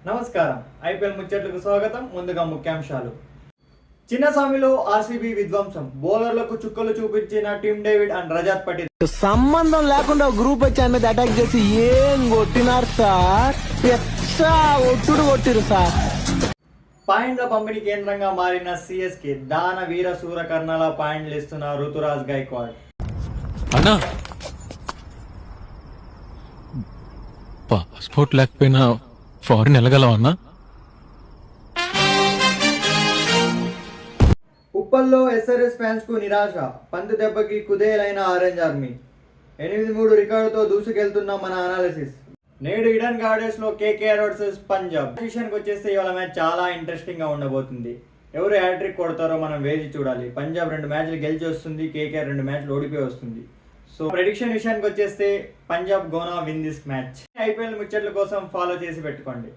నమస్కారం. ఐపీఎల్ ముచ్చట్లకు స్వాగతం. ముందుగా ముఖ్యాంశాలు. చిన్నస్వామిలో ఆర్సీబీ విధ్వంసం, బౌలర్లకు చుక్కలు చూపించిన టీమ్ డేవిడ్ అండ్ రజాత్ పటేల్. సంబంధం లేకుండా గ్రూప్ వచ్చి ఆమె మీద అటాక్ చేసి ఏం కొట్టినారు సార్, ఒట్టుడు కొట్టిరు సార్. పాయింట్ల పంపిణీ కేంద్రంగా మారిన సిఎస్కే దాన వీర సూర కర్ణాల పాయింట్లు ఇస్తున్న రుతురాజ్ గైక్వాడ్. పాస్పోర్ట్ లేకపోయినా ఫారిన్ వెళ్ళగలవన్నా? ఉప్పల్లో ఎస్ఆర్ఎస్ ఫ్యాన్స్ కు నిరాశ, పంతు దెబ్బకి కుదేలైన ఆరెంజ్ ఆర్మీ. 8-3 రికార్డుతో దూసుకెళ్తున్న మన అనాలిసిస్. నేడు ఈడెన్ గార్డెన్స్ లో కేకేఆర్ వర్సెస్ పంజాబ్. విషయానికి వచ్చేస్తే ఇవాళ మ్యాచ్ చాలా ఇంట్రెస్టింగ్ గా ఉండబోతుంది. ఎవరు హ్యాట్రిక్ కొడతారో మనం వేచి చూడాలి. పంజాబ్ 2 మ్యాచ్లు గెలిచి వస్తుంది, కేకేఆర్ 2 మ్యాచ్లు ఓడిపోయి వస్తుంది. సో ప్రెడిక్షన్ విషయానికి వచ్చేస్తే Punjab gonna win this match. IPL ముచ్చట్ల కోసం ఫాలో చేసి పెట్టుకోండి.